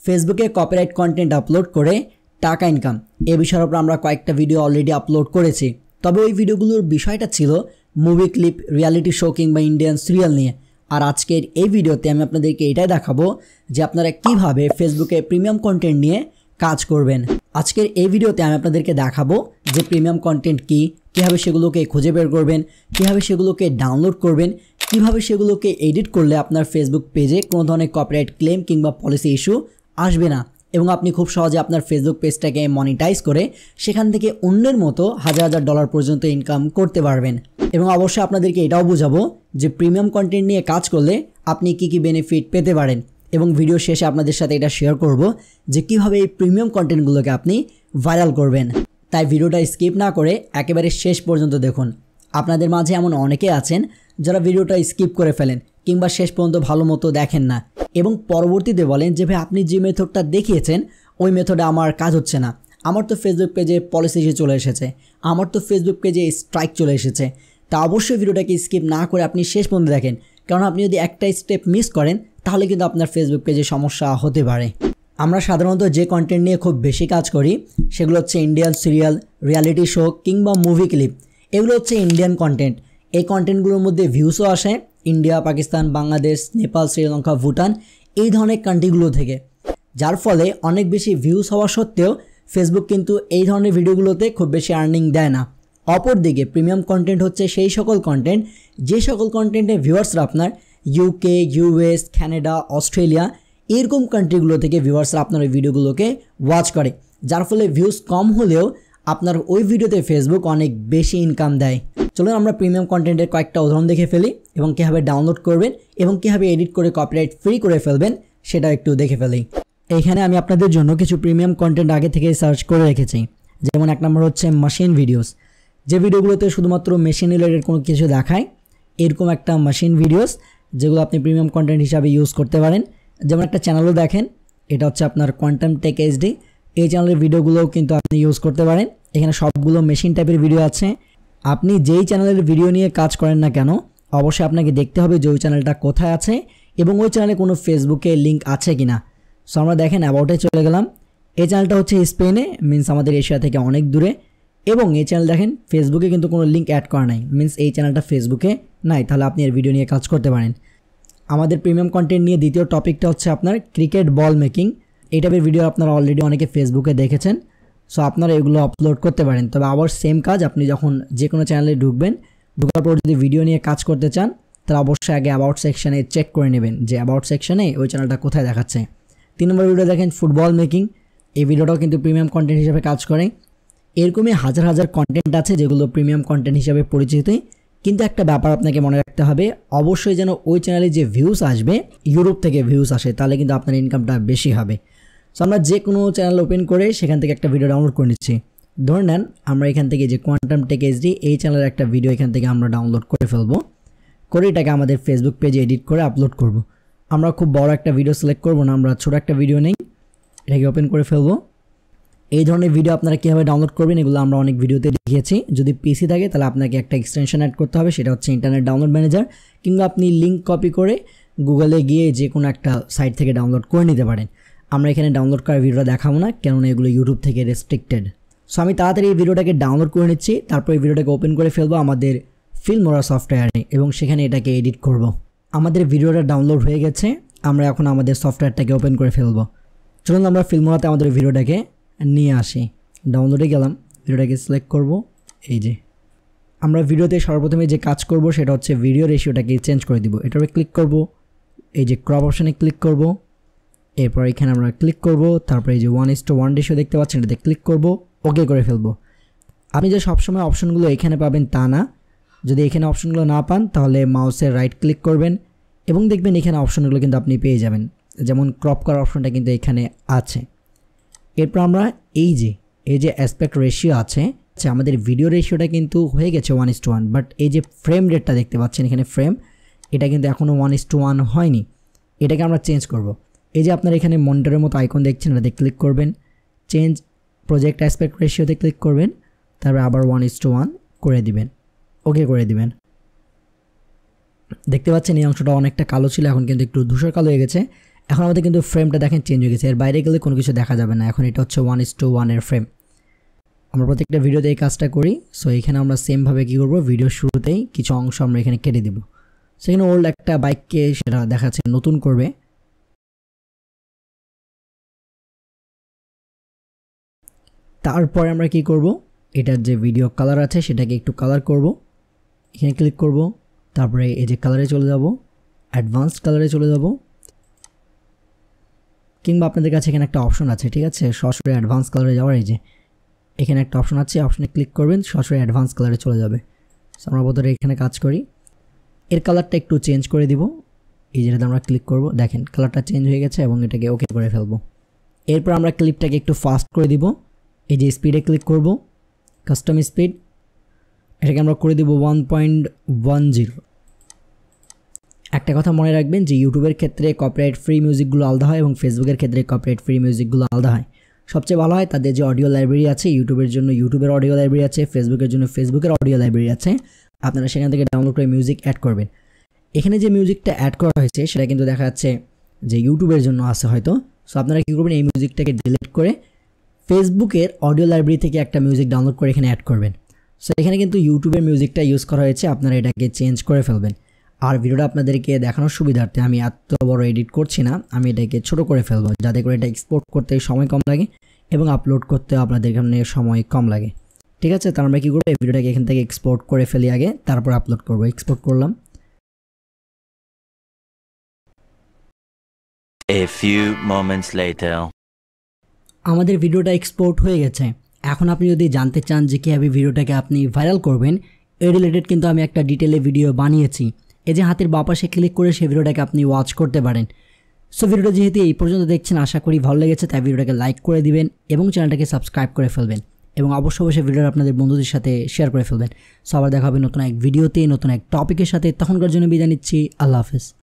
ফেসবুকে copyright content upload করে টাকা ইনকাম এই বিষয়ের উপর আমরা কয়েকটা ভিডিও অলরেডি আপলোড করেছি। তবে ওই ভিডিওগুলোর বিষয়টা ছিল মুভি ক্লিপ, রিয়ালিটি শো কিংবা ইন্ডিয়ান সিরিয়াল নিয়ে। আর আজকের এই ভিডিওতে আমি আপনাদেরকে এটাই দেখাবো যে আপনারা কিভাবে ফেসবুকে প্রিমিয়াম কন্টেন্ট নিয়ে কাজ করবেন। আজকের এই ভিডিওতে আমি আপনাদেরকে দেখাবো যে প্রিমিয়াম কন্টেন্ট কী, কীভাবে সেগুলোকে খুঁজে বের করবেন, কীভাবে সেগুলোকে ডাউনলোড করবেন, কীভাবে সেগুলোকে এডিট করলে আপনার ফেসবুক পেজে কোনো ধরনের কপিরাইট ক্লেম কিংবা পলিসি ইস্যু আসবে না এবং আপনি খুব সহজে আপনার ফেসবুক পেজটাকে মনিটাইজ করে সেখান থেকে অন্যের মতো হাজার হাজার ডলার পর্যন্ত ইনকাম করতে পারবেন। এবং অবশ্যই আপনাদেরকে এটাও বোঝাবো যে প্রিমিয়াম কন্টেন্ট নিয়ে কাজ করলে আপনি কী কী বেনিফিট পেতে পারেন এবং ভিডিও শেষে আপনাদের সাথে এটা শেয়ার করব যে কীভাবে এই প্রিমিয়াম কন্টেন্টগুলোকে আপনি ভাইরাল করবেন। তাই ভিডিওটা স্কিপ না করে একেবারে শেষ পর্যন্ত দেখুন। আপনাদের মাঝে এমন অনেকে আছেন যারা ভিডিওটা স্কিপ করে ফেলেন কিংবা শেষ পর্যন্ত ভালো মতো দেখেন না এবং পরবর্তীতে বলেন যে ভাই আপনি যে মেথডটা দেখিয়েছেন ওই মেথডে আমার কাজ হচ্ছে না, আমার তো ফেসবুক পেজে পলিসি ইস্যু চলে এসেছে, আমার তো ফেসবুক পেজে স্ট্রাইক চলে এসেছে। তা অবশ্যই ভিডিওটাকে স্কিপ না করে আপনি শেষ পর্যন্ত দেখেন, কারণ আপনি যদি একটা স্টেপ মিস করেন তাহলে কিন্তু আপনার ফেসবুক পেজে সমস্যা হতে পারে। আমরা সাধারণত যে কন্টেন্ট নিয়ে খুব বেশি কাজ করি সেগুলো হচ্ছে ইন্ডিয়ান সিরিয়াল, রিয়ালিটি শো কিংবা মুভি ক্লিপ। এগুলো হচ্ছে ইন্ডিয়ান কন্টেন্ট। এই কন্টেন্টগুলোর মধ্যে ভিউসও আসে ইন্ডিয়া, পাকিস্তান, বাংলাদেশ, নেপাল, শ্রীলঙ্কা, ভুটান এই ধরনের কান্ট্রিগুলো থেকে, যার ফলে অনেক বেশি ভিউস হওয়া সত্ত্বেও ফেসবুক কিন্তু এই ধরনের ভিডিওগুলোতে খুব বেশি আর্নিং দেয় না। অপরদিকে প্রিমিয়াম কন্টেন্ট হচ্ছে সেই সকল কন্টেন্ট যে সকল কন্টেন্টে ভিউয়ার্সরা আপনার ইউকে, ইউএস, কানাডা, অস্ট্রেলিয়া এরকম কান্ট্রিগুলো থেকে ভিউয়ার্সরা আপনার ওই ভিডিওগুলোকে ওয়াচ করে, যার ফলে ভিউজ কম হলেও আপনার ওই ভিডিওতে ফেসবুক অনেক বেশি ইনকাম দেয়। চলুন আমরা প্রিমিয়াম কন্টেন্টের কয়েকটা উদাহরণ দেখে ফেলি এবং কীভাবে ডাউনলোড করবেন এবং কীভাবে এডিট করে কপিরাইট ফ্রি করে ফেলবেন সেটা একটু দেখে ফেলি। এইখানে আমি আপনাদের জন্য কিছু প্রিমিয়াম কন্টেন্ট আগে থেকে সার্চ করে রেখেছি। যেমন এক নম্বর হচ্ছে মেশিন ভিডিওস, যে ভিডিওগুলোতে শুধুমাত্র মেশিন রিলেটেড কোনো কিছু দেখায় এরকম একটা মেশিন ভিডিওস যেগুলো আপনি প্রিমিয়াম কন্টেন্ট হিসাবে ইউজ করতে পারেন। যেমন একটা চ্যানেলও দেখেন, এটা হচ্ছে আপনার কোয়ান্টাম টেক এইচডি। এই চ্যানেলের ভিডিওগুলোও কিন্তু আপনি ইউজ করতে পারেন। এখানে সবগুলো মেশিন টাইপের ভিডিও আছে। আপনি যেই চ্যানেলের ভিডিও নিয়ে কাজ করেন না কেন অবশ্যই আপনাকে দেখতে হবে যে ওই চ্যানেলটা কোথায় আছে এবং ওই চ্যানেলে কোনো ফেসবুকে লিঙ্ক আছে কি না। সো আমরা দেখেন অ্যাবাউটে চলে গেলাম। এই চ্যানেলটা হচ্ছে স্পেনে, মিনস আমাদের এশিয়া থেকে অনেক দূরে, এবং এই চ্যানেল দেখেন ফেসবুকে কিন্তু কোনো লিঙ্ক অ্যাড করা নাই, মিনস এই চ্যানেলটা ফেসবুকে নাই। তাহলে আপনি এর ভিডিও নিয়ে কাজ করতে পারেন। আমাদের প্রিমিয়াম কন্টেন্ট নিয়ে দ্বিতীয় টপিকটা হচ্ছে আপনার ক্রিকেট বল মেকিং। এই টাইপের ভিডিও আপনারা অলরেডি অনেকে ফেসবুকে দেখেছেন, সো আপনারা এগুলো আপলোড করতে পারেন। তবে আবার সেম কাজ, আপনি যখন যে কোনো চ্যানেলে ঢুকবেন, ঢোকার পর যদি ভিডিও নিয়ে কাজ করতে চান তাহলে অবশ্যই আগে অ্যাবাউট সেকশানে চেক করে নেবেন যে অ্যাবাউট সেকশানে ওই চ্যানেলটা কোথায় দেখাচ্ছে। 3 নম্বর ভিডিও দেখেন ফুটবল মেকিং। এই ভিডিওটাও কিন্তু প্রিমিয়াম কন্টেন্ট হিসেবে কাজ করে। এরকমই হাজার হাজার কন্টেন্ট আছে যেগুলো প্রিমিয়াম কন্টেন্ট হিসেবে পরিচিত, কিন্তু একটা ব্যাপার আপনাকে মনে রাখতে হবে, অবশ্যই যেন ওই চ্যানেলে যে ভিউস আসবে ইউরোপ থেকে ভিউস আসে, তাহলে কিন্তু আপনার ইনকামটা বেশি হবে। সো আমরা যে কোনো চ্যানেল ওপেন করে সেখান থেকে একটা ভিডিও ডাউনলোড করে নিচ্ছি। ধরে নেন আমরা এখান থেকে যে কোয়ান্টাম টেক এইচডি এই চ্যানেলের একটা ভিডিও এখান থেকে আমরা ডাউনলোড করে ফেলবো, করে এটাকে আমাদের ফেসবুক পেজে এডিট করে আপলোড করব। আমরা খুব বড় একটা ভিডিও সিলেক্ট করব না, আমরা ছোটো একটা ভিডিও নেই, এটাকে ওপেন করে ফেলবো। এই ধরনের ভিডিও আপনারা কীভাবে ডাউনলোড করবেন এগুলো আমরা অনেক ভিডিওতে দেখিয়েছি। যদি পিসি থাকে তাহলে আপনাকে একটা এক্সটেনশন অ্যাড করতে হবে, সেটা হচ্ছে ইন্টারনেট ডাউনলোড ম্যানেজার, কিংবা আপনি লিঙ্ক কপি করে গুগলে গিয়ে যে কোনো একটা সাইট থেকে ডাউনলোড করে নিতে পারেন। আমরা এখানে ডাউনলোড করার ভিডিওটা দেখাবো না, কেননা এগুলো ইউটিউব থেকে রেস্ট্রিক্টেড। সো আমি তাড়াতাড়ি এই ভিডিওটাকে ডাউনলোড করে নিচ্ছি, তারপর এই ভিডিওটাকে ওপেন করে ফেলবো আমাদের ফিল্মোরা সফটওয়্যারে এবং সেখানে এটাকে এডিট করব। আমাদের ভিডিওটা ডাউনলোড হয়ে গেছে, আমরা এখন আমাদের সফটওয়্যারটাকে ওপেন করে ফেলবো। চলুন আমরা ফিল্মোরাতে আমাদের ভিডিওটাকে নিয়ে আসি। ডাউনলোডে গেলাম, ভিডিওটাকে সিলেক্ট করব। এই যে আমরা ভিডিওতে সর্বপ্রথমে যে কাজ করব সেটা হচ্ছে ভিডিও রেশিওটাকে চেঞ্জ করে দিব। এটাতে ক্লিক করব, এই যে ক্রপ অপশানে ক্লিক করব, এরপর এখানে আমরা ক্লিক করব, তারপরে এই যে 1:1 রেশিও দেখতে পাচ্ছেন এটাতে ক্লিক করব, ওকে করে ফেলবো। আপনি যে সবসময় অপশনগুলো এখানে পাবেন তা না, যদি এখানে অপশনগুলো না পান তাহলে মাউসের রাইট ক্লিক করবেন এবং দেখবেন এখানে অপশনগুলো কিন্তু আপনি পেয়ে যাবেন। যেমন ক্রপ করার অপশনটা কিন্তু এখানে আছে। এরপর আমরা এই যে অ্যাসপেক্ট রেশিও আছে, আমাদের ভিডিও রেশিওটা কিন্তু হয়ে গেছে 1:1, বাট এই যে ফ্রেম রেটটা দেখতে পাচ্ছেন এখানে ফ্রেম, এটা কিন্তু এখনও 1:1 হয়নি। এটাকে আমরা চেঞ্জ করব। এই যে আপনার এখানে মনিটরের মতো আইকন দেখছেন, এটাতে ক্লিক করবেন, চেঞ্জ প্রজেক্ট অ্যাসপেক্ট রেশিওতে ক্লিক করবেন, তারপর আবার 1:1 করে দিবেন, ওকে করে দিবেন। দেখতে পাচ্ছেন এই অংশটা অনেকটা কালো ছিল, এখন কিন্তু একটু ধূসর কালো হয়ে গেছে। এখন আমাদের কিন্তু ফ্রেমটা দেখেন চেঞ্জ হয়ে গেছে, এর বাইরে গেলে কোনো কিছু দেখা যাবে না। এখন এটা হচ্ছে 1:1 এর ফ্রেম। আমরা প্রত্যেকটা ভিডিওতে এই কাজটা করি। সো এখানে আমরা সেমভাবে কী করবো, ভিডিও শুরুতেই কিছু অংশ আমরা এখানে কেটে দিব। সেখানে ওল্ড একটা বাইককে সেটা দেখাচ্ছে নতুন করবে। তারপরে আমরা কি করব, এটার যে ভিডিও কালার আছে সেটাকে একটু কালার করব। এখানে ক্লিক করব, তারপরে এই যে কালারে চলে যাব, অ্যাডভান্সড কালারে চলে যাব, কিংবা আপনাদের কাছে এখানে একটা অপশন আছে, ঠিক আছে, সরাসরি অ্যাডভান্স কালারে যাওয়ার। এই যে এখানে একটা অপশন আছে, অপশনে ক্লিক করবেন, সরাসরি অ্যাডভান্স কালারে চলে যাবে। আমরা বোধহয় এখানে কাজ করি, এর কালারটা একটু চেঞ্জ করে দিব। এই যেটাতে আমরা ক্লিক করব, দেখেন কালারটা চেঞ্জ হয়ে গেছে এবং এটাকে ওকে করে ফেলবো। এরপর আমরা ক্লিপটাকে একটু ফাস্ট করে দিব। এই যে স্পিডে ক্লিক করব, কাস্টম স্পিড, এটাকে আমরা করে দিব 1.10। একটা কথা মনে রাখবেন যে ইউটিউবের ক্ষেত্রে কপিরাইট ফ্রি মিউজিকগুলো আলাদা হয় এবং ফেসবুকের ক্ষেত্রে কপিরাইট ফ্রি মিউজিকগুলো আলাদা হয়। সবচেয়ে ভালো হয় তাদের যে অডিও লাইব্রেরি আছে, ইউটিউবের জন্য ইউটিউবের অডিও লাইব্রেরি আছে, ফেসবুকের জন্য ফেসবুকের অডিও লাইব্রেরি আছে, আপনারা সেখান থেকে ডাউনলোড করে মিউজিক অ্যাড করবেন। এখানে যে মিউজিকটা অ্যাড করা হয়েছে সেটা কিন্তু দেখা যাচ্ছে যে ইউটিউবের জন্য আছে হয়তো। সো আপনারা কী করবেন, এই মিউজিকটাকে ডিলিট করে ফেসবুকের অডিও লাইব্রেরি থেকে একটা মিউজিক ডাউনলোড করে এখানে অ্যাড করবেন। সো এখানে কিন্তু ইউটিউবের মিউজিকটা ইউজ করা হয়েছে, আপনারা এটাকে চেঞ্জ করে ফেলবেন। আর ভিডিওটা আপনাদেরকে দেখানোর সুবিধার্থে আমি এত বড় এডিট করছি না, আমি এটাকে ছোট করে ফেলবো যাতে করে এটা এক্সপোর্ট করতে সময় কম লাগে এবং আপলোড করতে আপনাদের এখানে সময় কম লাগে। ঠিক আছে, তার আমরা কী করবো, এই ভিডিওটাকে এখান থেকে এক্সপোর্ট করে ফেলি আগে, তারপর আপলোড করবো। এক্সপোর্ট করলাম। A few moments later. আমাদের ভিডিওটা এক্সপোর্ট হয়ে গেছে। এখন আপনি যদি জানতে চান যে কীভাবে ভিডিওটাকে আপনি ভাইরাল করবেন, এই রিলেটেড কিন্তু আমি একটা ডিটেলে ভিডিও বানিয়েছি। এই যে হাতের বাঁ পাশে ক্লিক করে সেই ভিডিওটাকে আপনি ওয়াচ করতে পারেন। সো ভিডিওটা যেহেতু এই পর্যন্ত দেখছেন, আশা করি ভালো লেগেছে, তাই ভিডিওটাকে লাইক করে দিবেন এবং চ্যানেলটাকে সাবস্ক্রাইব করে ফেলবেন এবং অবশ্যই ভিডিওটা আপনাদের বন্ধুদের সাথে শেয়ার করে ফেলবেন। সো আবার দেখা হবে নতুন এক ভিডিওতে, নতুন এক টপিকের সাথে। তখনকার জন্য বিদায় নিচ্ছি। আল্লাহ হাফেজ।